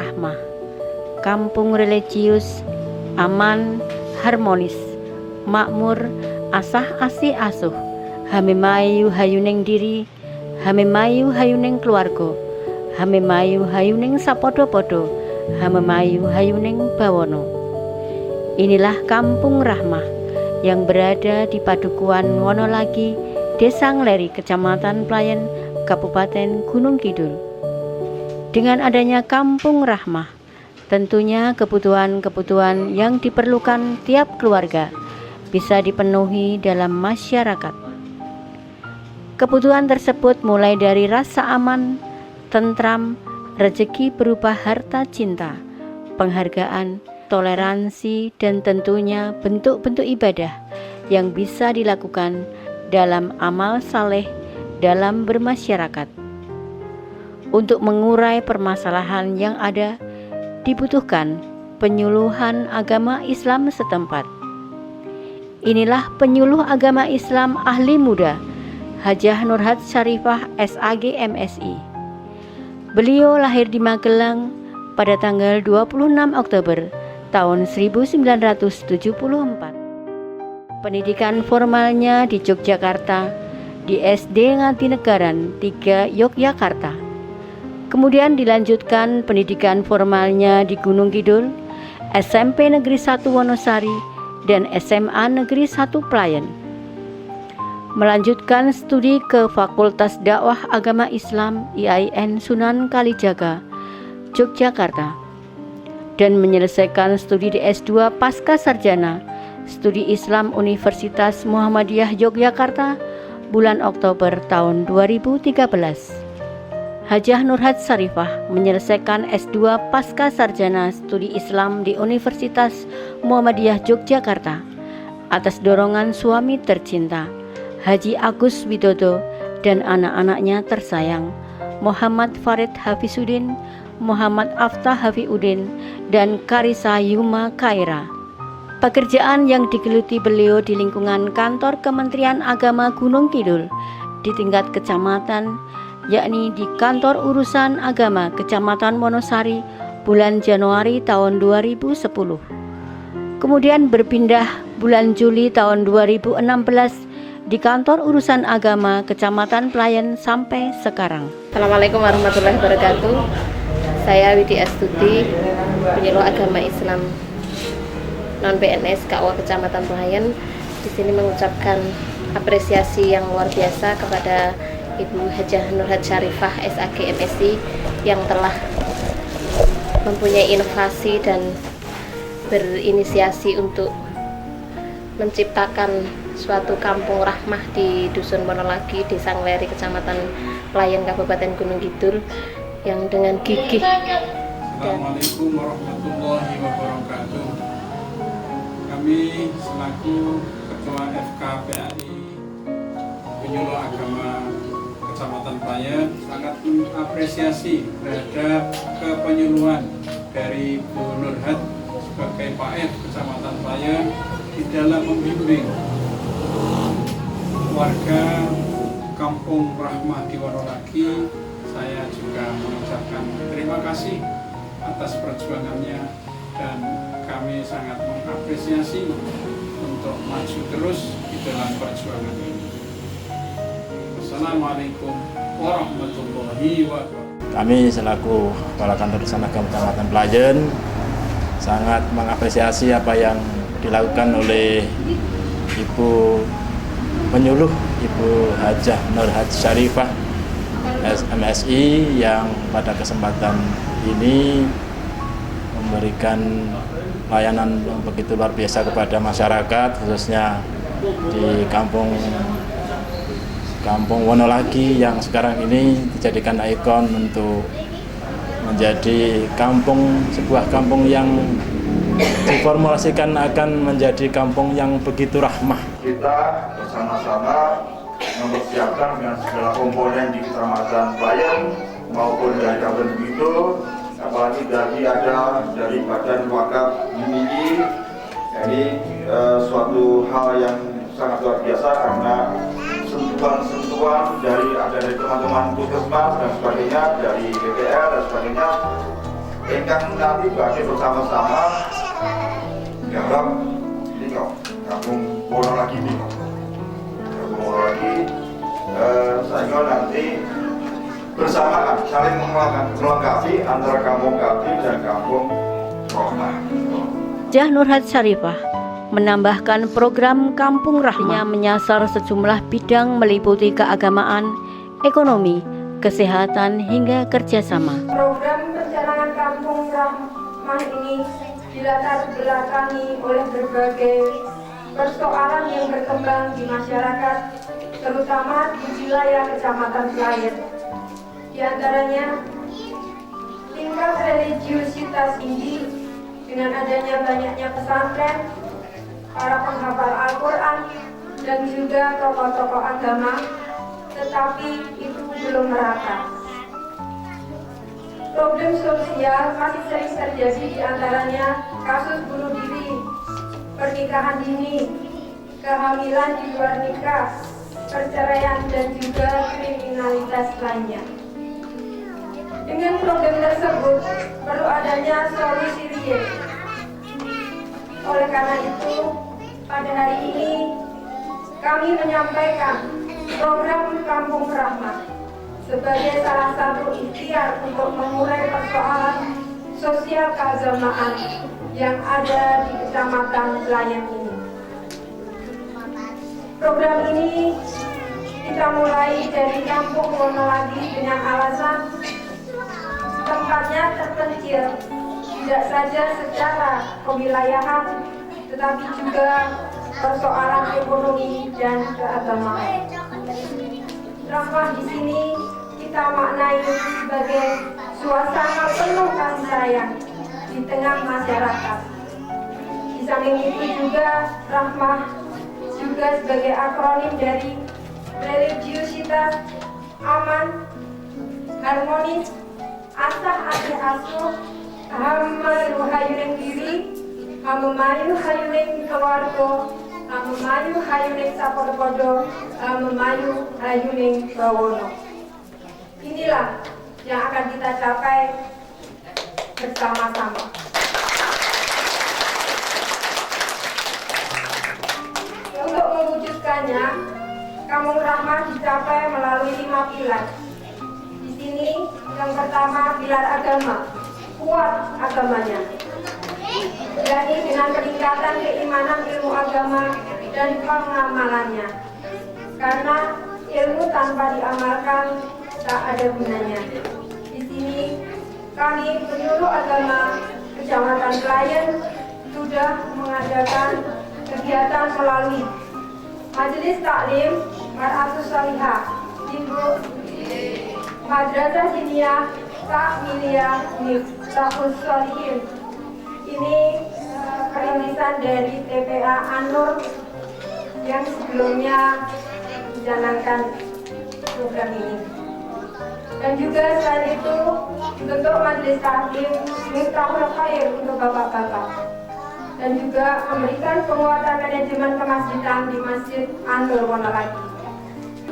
Rahmah, kampung religius, aman, harmonis, makmur, asah asih asuh, hamemayu hayuning diri, hamemayu hayuning keluarga, hamemayu hayuning sapodo-podo, hamemayu hayuning bawono. Inilah kampung Rahmah yang berada di Padukuhan Wonolagi, Desa Ngleri, Kecamatan Playen, Kabupaten Gunung Kidul. Dengan adanya kampung Rahmah, tentunya kebutuhan-kebutuhan yang diperlukan tiap keluarga bisa dipenuhi dalam masyarakat. Kebutuhan tersebut mulai dari rasa aman, tentram, rezeki berupa harta cinta, penghargaan, toleransi, dan tentunya bentuk-bentuk ibadah yang bisa dilakukan dalam amal saleh dalam bermasyarakat. Untuk mengurai permasalahan yang ada, dibutuhkan penyuluhan agama Islam setempat. Inilah penyuluh agama Islam ahli muda, Hajah Nurhat Syarifah SAG MSI. Beliau lahir di Magelang pada tanggal 26 Oktober tahun 1974. Pendidikan formalnya di Yogyakarta, di SD Ngatinagaran 3 Yogyakarta. Kemudian dilanjutkan pendidikan formalnya di Gunung Kidul, SMP Negeri 1 Wonosari, dan SMA Negeri 1 Playen. Melanjutkan studi ke Fakultas Dakwah Agama Islam IAIN Sunan Kalijaga, Yogyakarta, dan menyelesaikan studi di S2 Pasca Sarjana Studi Islam Universitas Muhammadiyah Yogyakarta bulan Oktober tahun 2013. Hajah Nurhat Syarifah menyelesaikan S2 Pasca Sarjana Studi Islam di Universitas Muhammadiyah Yogyakarta atas dorongan suami tercinta Haji Agus Widodo dan anak-anaknya tersayang Muhammad Farid Hafizuddin, Muhammad Aftah Hafiuddin, dan Karisa Yuma Kaira. Pekerjaan yang digeluti beliau di lingkungan kantor Kementerian Agama Gunung Kidul di tingkat kecamatan, yakni di Kantor Urusan Agama Kecamatan Wonosari bulan Januari tahun 2010. Kemudian berpindah bulan Juli tahun 2016 di Kantor Urusan Agama Kecamatan Playen sampai sekarang. Assalamualaikum warahmatullahi wabarakatuh. Saya Widi Astuti, penyuluh agama Islam non PNS KUA Kecamatan Playen. Di sini mengucapkan apresiasi yang luar biasa kepada Ibu Hajah Nurhat Syarifah SAG MSI yang telah mempunyai inovasi dan berinisiasi untuk menciptakan suatu kampung rahmah di Dusun Wonolagi, Desa Ngleri, Kecamatan Playen, Kabupaten Gunung Kidul, yang dengan gigih. Assalamualaikum warahmatullahi wabarakatuh. Kami selaku Ketua FKPAI Penyuluh Agama Kecamatan Playen sangat mengapresiasi terhadap kepenyuluhan dari Bu Nurhat sebagai PAF Kecamatan Playen di dalam membimbing warga Kampung Rahmah di Wonolagi. Saya juga mengucapkan terima kasih atas perjuangannya dan kami sangat mengapresiasi untuk maju terus di dalam perjuangan ini. Assalamualaikum warahmatullahi wabarakatuh. Kami selaku Kepala Kantor Urusan Agama Kecamatan Playen sangat mengapresiasi apa yang dilakukan oleh Ibu Penyuluh, Ibu Hajah Nurhat Syarifah MSI yang pada kesempatan ini memberikan layanan begitu luar biasa kepada masyarakat, khususnya di Kampung Wonolagi yang sekarang ini dijadikan ikon untuk menjadi sebuah kampung yang diformulasikan akan menjadi kampung yang begitu rahmah. Kita bersama-sama mempersiapkan dengan segala komponen di Kecamatan Playen maupun dari Kabupaten Kidul, apalagi dari Badan Wakaf Mimidi. Ini suatu hal yang sangat luar biasa karena sentuhan dari teman-teman puskesmas dan sebagainya, dari BPR dan sebagainya, ingkang nanti badhe bersama-sama garap ini kok kampung Wonolagi ini kok. Kampung Wonolagi sehingga nanti bersamaan saling melengkapi antara kampung Kapi dan kampung Rahmah. Jah Nurhat Syarifah menambahkan program Kampung Rahmah menyasar sejumlah bidang meliputi keagamaan, ekonomi, kesehatan hingga kerjasama. Program perjalanan Kampung Rahmah ini dilatar belakangi oleh berbagai persoalan yang berkembang di masyarakat, terutama di wilayah Kecamatan Pelayan. Di antaranya tingkat religiusitas tinggi dengan adanya banyaknya pesantren, para penghafal Al-Quran, dan juga tokoh-tokoh agama, tetapi itu belum merata. Problem sosial masih sering terjadi, di antaranya kasus bunuh diri, pernikahan dini, kehamilan di luar nikah, perceraian, dan juga kriminalitas lainnya. Dengan problem tersebut, perlu adanya solusi real. Oleh karena itu, pada hari ini kami menyampaikan program Kampung Rahmah sebagai salah satu ikhtiar untuk mengurai persoalan sosial keagamaan yang ada di Kecamatan Pelayan ini. Program ini kita mulai dari Kampung Wonolagi dengan alasan tempatnya terpencil, tidak saja secara kewilayahan, tetapi juga persoalan ekonomi dan keagamaan. Rahmah di sini kita maknai sebagai suasana penuh kasih sayang di tengah masyarakat. Di samping itu juga Rahmah juga sebagai akronim dari religiusitas, aman, harmonis, asah ati asuh, hamayu hayuning diri, hamemayu hayuning keluarga, hamemayu hayuning sapodo-podo, hamemayu hayuning bawono. Inilah yang akan kita capai bersama-sama. Untuk mewujudkannya, Kampung Rahmah dicapai melalui 5 pilar. Di sini yang pertama pilar agama, kuat agamanya, yakni dengan peningkatan keimanan ilmu agama dan pengamalannya. Karena ilmu tanpa diamalkan tak ada gunanya. Di sini kami penyuluh agama Kecamatan Pelayan sudah mengadakan kegiatan melalui Majelis Taklim Mar'atus Salihah, Madrasah Diniyah Takmiliyah Miftahus Sholihin. Ini perilisan dari TPA An-Nur yang sebelumnya menjalankan program ini. Dan juga selain itu bentuk majelis taklim Miftahul Khair untuk bapak-bapak, dan juga memberikan penguatan manajemen kemasjidan di Masjid An-Nur Wonolagi.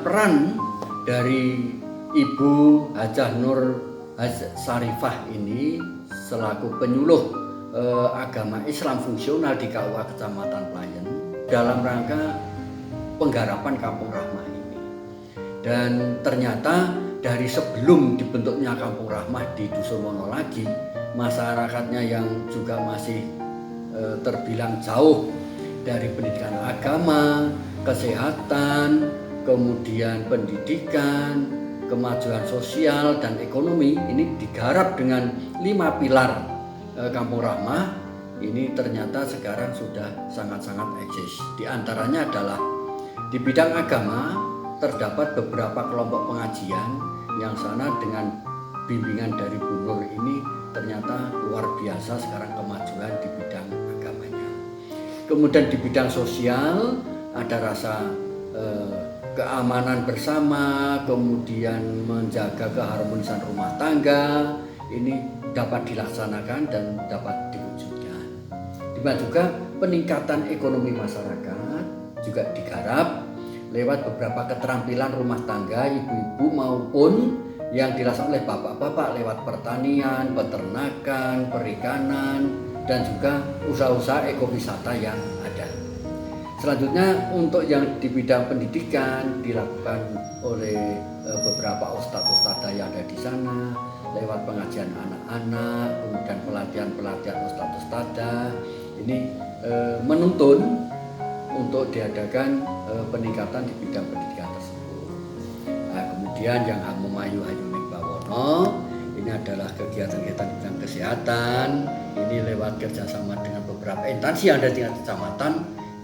Peran dari Ibu Hajah Nur Syarifah ini selaku penyuluh agama Islam fungsional di KUA Kecamatan Pelayan dalam rangka penggarapan Kampung Rahmah ini. Dan ternyata dari sebelum dibentuknya Kampung Rahmah di Dusun Wonolagi, masyarakatnya yang juga masih terbilang jauh dari pendidikan agama, kesehatan, kemudian pendidikan, kemajuan sosial dan ekonomi, ini digarap dengan 5 pilar Kampung Rahmah. Ini ternyata sekarang sudah sangat-sangat eksis. Di antaranya adalah di bidang agama terdapat beberapa kelompok pengajian yang sana dengan bimbingan dari Bu Nur ini ternyata luar biasa sekarang kemajuan di bidang agamanya. Kemudian di bidang sosial ada rasa keamanan bersama, kemudian menjaga keharmonisan rumah tangga, ini dapat dilaksanakan dan dapat diwujudkan. Demikian juga peningkatan ekonomi masyarakat juga digarap lewat beberapa keterampilan rumah tangga ibu-ibu maupun yang dilaksanakan oleh bapak-bapak lewat pertanian, peternakan, perikanan, dan juga usaha-usaha ekowisata yang ada. Selanjutnya untuk yang di bidang pendidikan dilakukan oleh beberapa ustadz-ustadzah yang ada di sana lewat pengajian anak-anak, kemudian pelatihan ustadz-ustadzah. Ini menuntun untuk diadakan peningkatan di bidang pendidikan tersebut. Nah, kemudian yang Amumayu Hayuning Bawono ini adalah kegiatan-kegiatan di bidang kesehatan. Ini lewat kerjasama dengan beberapa instansi yang ada di kecamatan.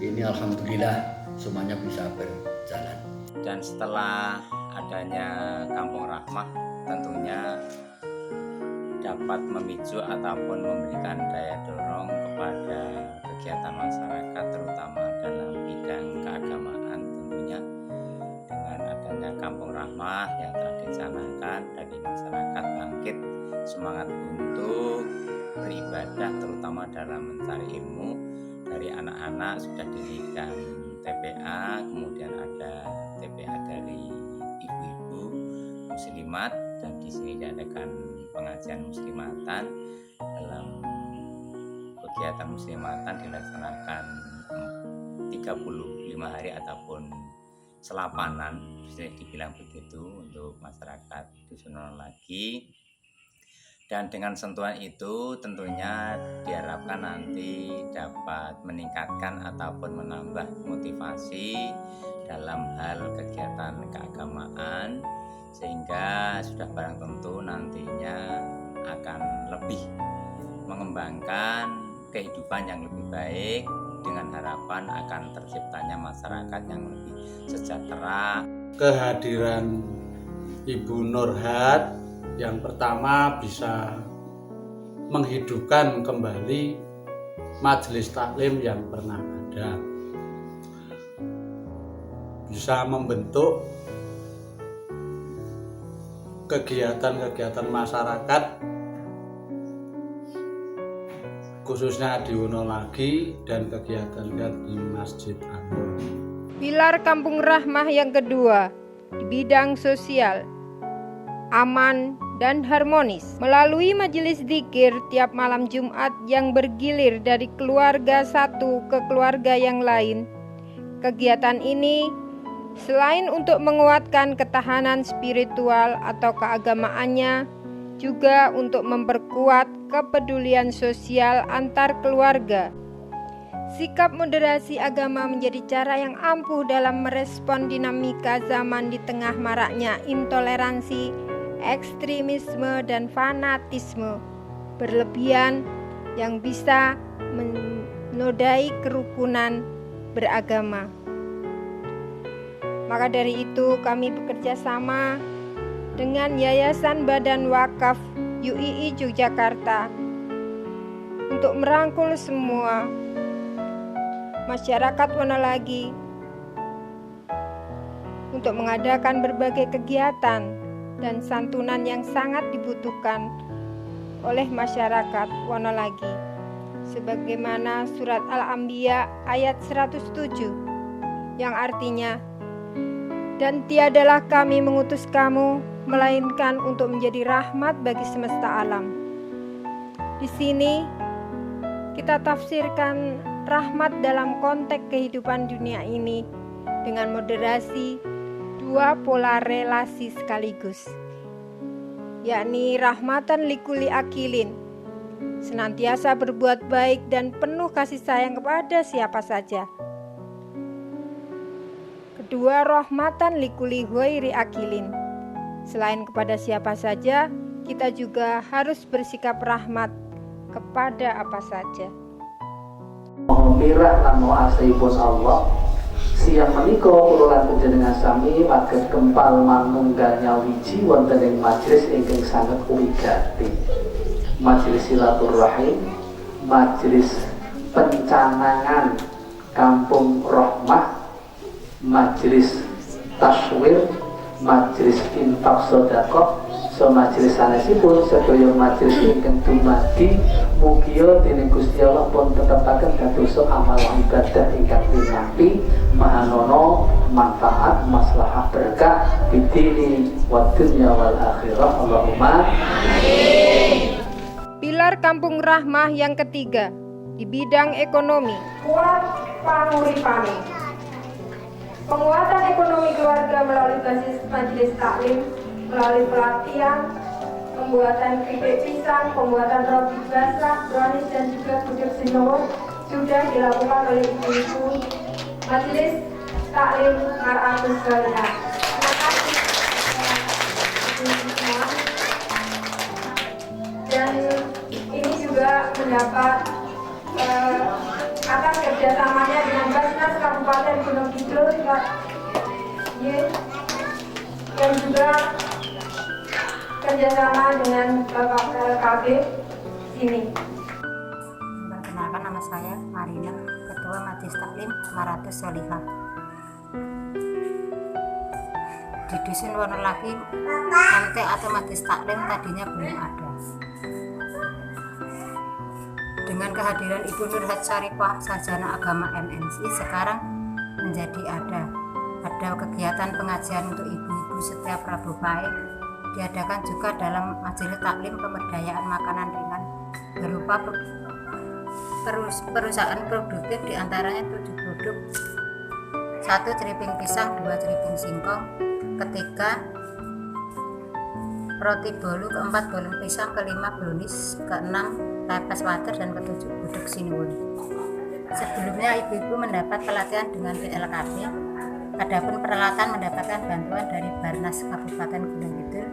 Ini alhamdulillah semuanya bisa berjalan. Dan setelah adanya Kampung Rahmah tentunya dapat memicu ataupun memberikan daya dorong kepada kegiatan masyarakat terutama dalam bidang keagamaan. Tentunya dengan adanya Kampung Rahmah yang telah dicanangkan dari masyarakat bangkit semangat untuk beribadah terutama dalam mencari ilmu. Dari anak-anak sudah didirikan TPA, kemudian ada TPA dari ibu-ibu muslimat, dan di sini diadakan pengajian muslimatan. Dalam kegiatan muslimatan dilaksanakan 35 hari ataupun selapanan, bisa dibilang begitu, untuk masyarakat Dusun Wonolagi. Dan dengan sentuhan itu tentunya diharapkan nanti dapat meningkatkan ataupun menambah motivasi dalam hal kegiatan keagamaan, sehingga sudah barang tentu nantinya akan lebih mengembangkan kehidupan yang lebih baik dengan harapan akan terciptanya masyarakat yang lebih sejahtera. Kehadiran Ibu Nurhat yang pertama bisa menghidupkan kembali majelis taklim yang pernah ada, bisa membentuk kegiatan-kegiatan masyarakat khususnya di Wonolagi dan kegiatan di Masjid Anur. Pilar Kampung Rahmah yang kedua di bidang sosial, aman dan harmonis. Melalui majelis zikir tiap malam Jumat yang bergilir dari keluarga satu ke keluarga yang lain. Kegiatan ini selain untuk menguatkan ketahanan spiritual atau keagamaannya, juga untuk memperkuat kepedulian sosial antar keluarga. Sikap moderasi agama menjadi cara yang ampuh dalam merespon dinamika zaman di tengah maraknya intoleransi, ekstremisme dan fanatisme berlebihan yang bisa menodai kerukunan beragama. Maka dari itu kami bekerja sama dengan Yayasan Badan Wakaf UII Yogyakarta untuk merangkul semua masyarakat Wonolagi untuk mengadakan berbagai kegiatan dan santunan yang sangat dibutuhkan oleh masyarakat Wonolagi, sebagaimana surat Al-Anbiya ayat 107 yang artinya, dan tiadalah kami mengutus kamu melainkan untuk menjadi rahmat bagi semesta alam. Di sini kita tafsirkan rahmat dalam konteks kehidupan dunia ini dengan moderasi dua pola relasi sekaligus, yakni rahmatan likuli akilin, senantiasa berbuat baik dan penuh kasih sayang kepada siapa saja. Kedua, rahmatan likuli ghairi akilin, selain kepada siapa saja, kita juga harus bersikap rahmat kepada apa saja. Mohon mirah lan asihipun Allah, siang menika kula lan panjenengan sami saged kempal manunggal nyawiji wonten ing majelis ingkang sanget wigati. Majelis silaturahim, majelis pencanangan Kampung Rahmah, majelis taswir, majelis infak sedekah, so majelis sanesipun sedaya majelis ingkang dumadi mugia dening Gusti Allah pun tetepaken dados amal ibadah ingkang tinampi mahanono manfaat, maslahah, berkah bidini wa dunya wal akhirah. Allahumma amin. Pilar Kampung Rahmah yang ketiga di bidang ekonomi. Kuat panguripane. Penguatan ekonomi keluarga melalui basis majelis taklim, melalui pelatihan, pembuatan keripik pisang, pembuatan roti basah, brownies dan juga gudeg sinur sudah dilakukan oleh ibu-ibu Majelis Taklim Mar'atus Salihah. Terima kasih semua. Dan ini juga mendapat atas kerjasamanya dengan Basnas Kabupaten Gunung Kidul dan juga kerjasama dengan Bapak LKB sini. Perkenalkan, nama saya Marina, Ketua Majelis Taklim Mar'atus Salihah. Di Dusun Wonolaki, MT atau Majelis Taklim tadinya belum ada. Dengan kehadiran Ibu Nurhat Syarifah, Sarjana Agama MNC, sekarang menjadi ada kegiatan pengajian untuk ibu-ibu setiap Rabu Pahing. Diadakan juga dalam Majelis Taklim pemberdayaan makanan ringan berupa perusahaan produktif, diantaranya 7 produk, 1 jeriping pisang, 2 jeriping singkong, ketiga roti bolu, keempat bolu pisang, kelima brownies, keenam pepes water, dan ketujuh gudeg sinuwun. Sebelumnya ibu-ibu mendapat pelatihan dengan PLKB. Adapun peralatan mendapatkan bantuan dari Barnas Kabupaten Gunung Kidul.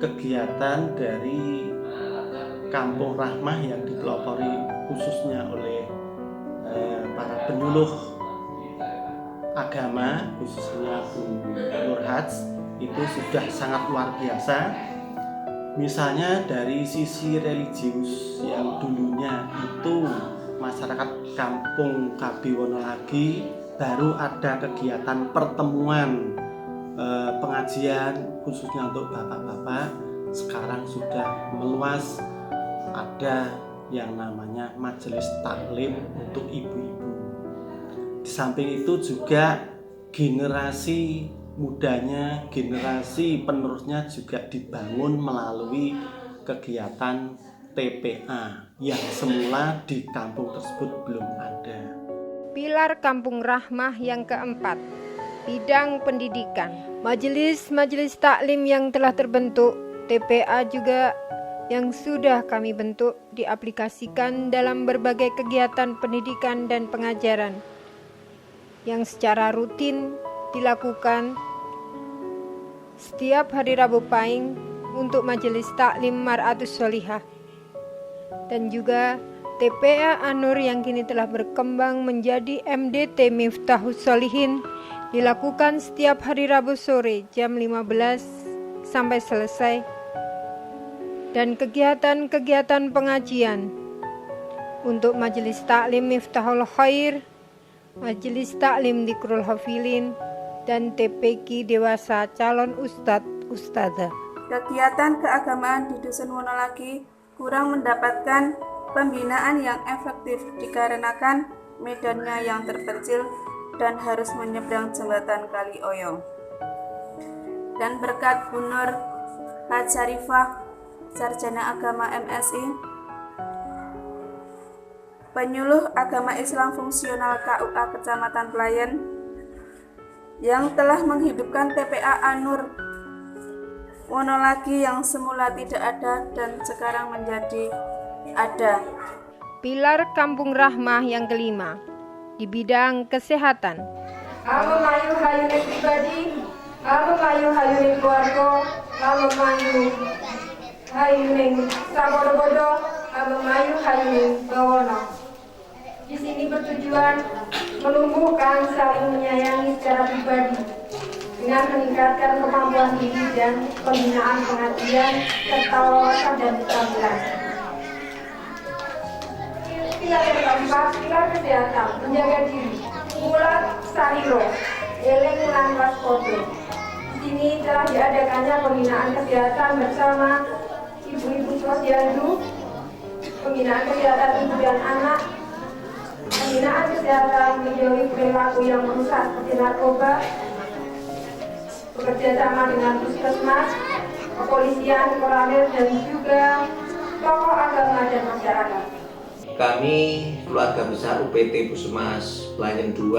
Kegiatan dari Kampung Rahmah yang dipelopori khususnya oleh para penyuluh agama, khususnya Bu Nurhat, itu sudah sangat luar biasa. Misalnya dari sisi religius yang dulunya itu masyarakat Kampung KB Wonolagi baru ada kegiatan pertemuan pengajian khususnya untuk bapak-bapak, sekarang sudah meluas, ada yang namanya majelis taklim untuk ibu-ibu. Di samping itu juga generasi mudanya, generasi penerusnya juga dibangun melalui kegiatan TPA yang semula di kampung tersebut belum ada. Pilar Kampung Rahmah yang keempat, bidang pendidikan. Majelis taklim yang telah terbentuk, TPA juga yang sudah kami bentuk, diaplikasikan dalam berbagai kegiatan pendidikan dan pengajaran yang secara rutin dilakukan setiap hari Rabu Pahing untuk Majelis Taklim Mar'atus Salihah, dan juga TPA An-Nur yang kini telah berkembang menjadi MDT Miftahus Sholihin, dilakukan setiap hari Rabu sore jam 15 sampai selesai, dan kegiatan-kegiatan pengajian untuk Majelis Taklim Miftahul Khair, Majelis Taklim Dzikrul Hafilin, dan TPQ Dewasa Calon Ustadz-Ustadzah. Kegiatan keagamaan di Dusun Wonolaki kurang mendapatkan pembinaan yang efektif dikarenakan medannya yang terpencil dan harus menyeberang jembatan Kali Oyong. Dan berkat Bu Nurhat Syarifah, Sarjana Agama MSI, penyuluh agama Islam fungsional KUA Kecamatan Pelayan, yang telah menghidupkan TPA An-Nur Wonolaki yang semula tidak ada dan sekarang menjadi ada. Pilar Kampung Rahmah yang kelima, di bidang kesehatan. Amo mayu hayune pribadi, amo mayu hayune keluarga, amo mayu hayune sabodo-bodo, amo mayu hayune bawono. Di sini bertujuan menumbuhkan saling menyayangi secara pribadi dengan meningkatkan kemampuan diri dan pembinaan pengajian serta wawasan dan keterampilan. Pilar yang keempat, pilar kesehatan, menjaga diri, mulat sariro, eleng lan waspodo. Di sini telah diadakannya pembinaan kesehatan bersama ibu-ibu posyandu, pembinaan kesehatan ibu dan anak, pembinaan kesehatan, menjauhi perilaku yang merusak seperti narkoba, bekerja sama dengan puskesmas, kepolisian, koramil, dan juga tokoh agama dan masyarakat. Kami keluarga besar UPT Puskesmas Playen 2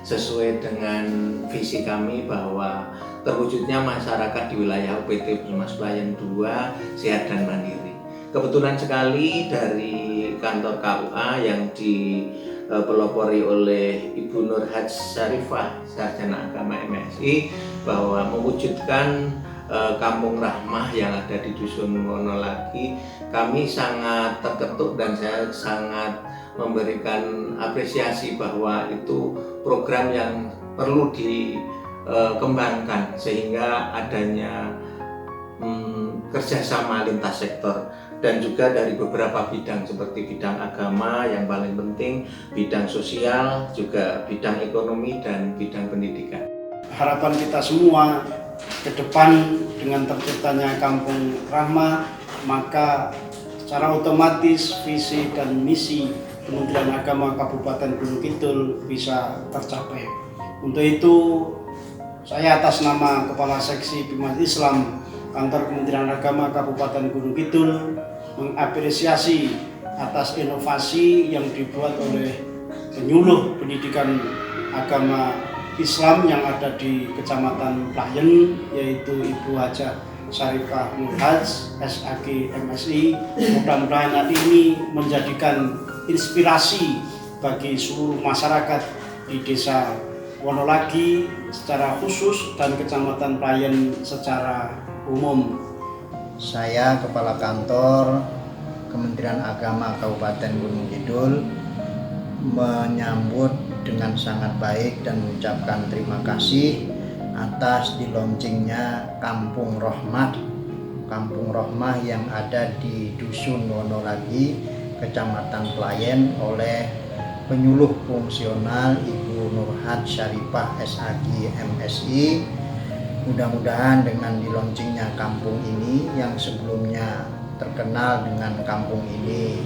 sesuai dengan visi kami bahwa terwujudnya masyarakat di wilayah UPT Puskesmas Playen 2 sehat dan mandiri. Kebetulan sekali dari kantor KUA yang dipelopori oleh Ibu Nur Haj Syarifah, Sarjana Agama MSI, bahwa mewujudkan Kampung Rahmah yang ada di Dusun Wonolagi, kami sangat terketuk dan saya sangat memberikan apresiasi bahwa itu program yang perlu dikembangkan sehingga adanya kerjasama lintas sektor dan juga dari beberapa bidang seperti bidang agama yang paling penting, bidang sosial, juga bidang ekonomi dan bidang pendidikan. Harapan kita semua ke depan dengan terciptanya Kampung Rahmah, maka secara otomatis visi dan misi Kementerian Agama Kabupaten Gunung Kidul bisa tercapai. Untuk itu saya atas nama Kepala Seksi Bimas Islam Kantor Kementerian Agama Kabupaten Gunung Kidul mengapresiasi atas inovasi yang dibuat oleh penyuluh pendidikan agama Islam yang ada di Kecamatan Playen, yaitu Ibu Hajah Syarifah Nur Haj, SAG MSI. Mudah-mudahan hal ini menjadikan inspirasi bagi seluruh masyarakat di Desa Wonolagi secara khusus dan Kecamatan Playen secara umum. Saya Kepala Kantor Kementerian Agama Kabupaten Gunung Kidul menyambut dengan sangat baik dan mengucapkan terima kasih atas dilaunchingnya Kampung Rahmah yang ada di Dusun Wonolagi, Kecamatan Playen oleh penyuluh fungsional Ibu Nur Haj Syarifah SAG MSI. Mudah-mudahan dengan dilaunchingnya kampung ini yang sebelumnya terkenal dengan kampung ini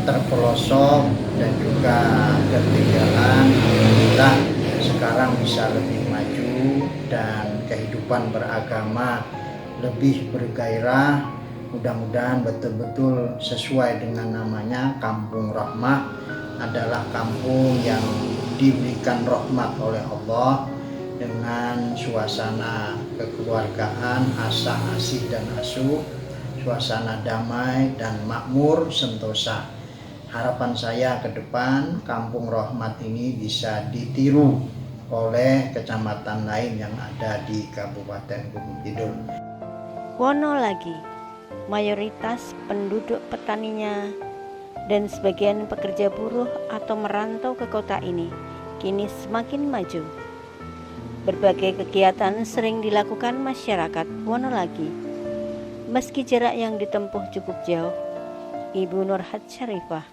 terpelosok dan juga ketinggalan, alhamdulillah sekarang bisa lebih maju dan kehidupan beragama lebih bergairah. Mudah-mudahan betul-betul sesuai dengan namanya Kampung Rahmah, adalah kampung yang diberikan rahmat oleh Allah dengan suasana kekeluargaan, asah, asih dan asuh, suasana damai dan makmur sentosa. Harapan saya ke depan Kampung Rahmat ini bisa ditiru oleh kecamatan lain yang ada di Kabupaten Gunung Kidul. Wonolagi, mayoritas penduduk petaninya dan sebagian pekerja buruh atau merantau ke kota ini kini semakin maju. Berbagai kegiatan sering dilakukan masyarakat Wonolagi. Meski jarak yang ditempuh cukup jauh, Ibu Nur Haj Syarifah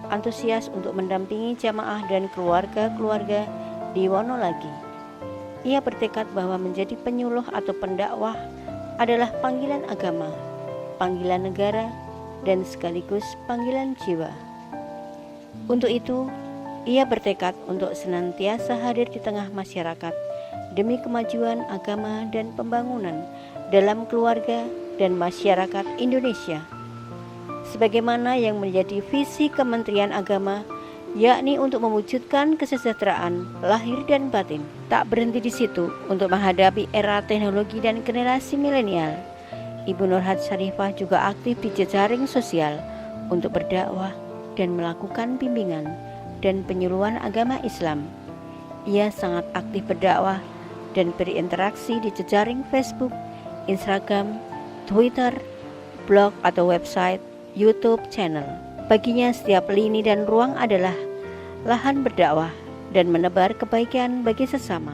antusias untuk mendampingi jamaah dan keluarga-keluarga di Wonolagi. Ia bertekad bahwa menjadi penyuluh atau pendakwah adalah panggilan agama, panggilan negara, dan sekaligus panggilan jiwa. Untuk itu, ia bertekad untuk senantiasa hadir di tengah masyarakat demi kemajuan agama dan pembangunan dalam keluarga dan masyarakat Indonesia. Sebagaimana yang menjadi visi Kementerian Agama, yakni untuk mewujudkan kesejahteraan lahir dan batin. Tak berhenti di situ, untuk menghadapi era teknologi dan generasi milenial, Ibu Nur Haj Syarifah juga aktif di jejaring sosial untuk berdakwah dan melakukan bimbingan dan penyuluhan agama Islam. Ia sangat aktif berdakwah dan berinteraksi di jejaring Facebook, Instagram, Twitter, blog atau website, YouTube channel. Baginya setiap lini dan ruang adalah lahan berdakwah dan menebar kebaikan bagi sesama.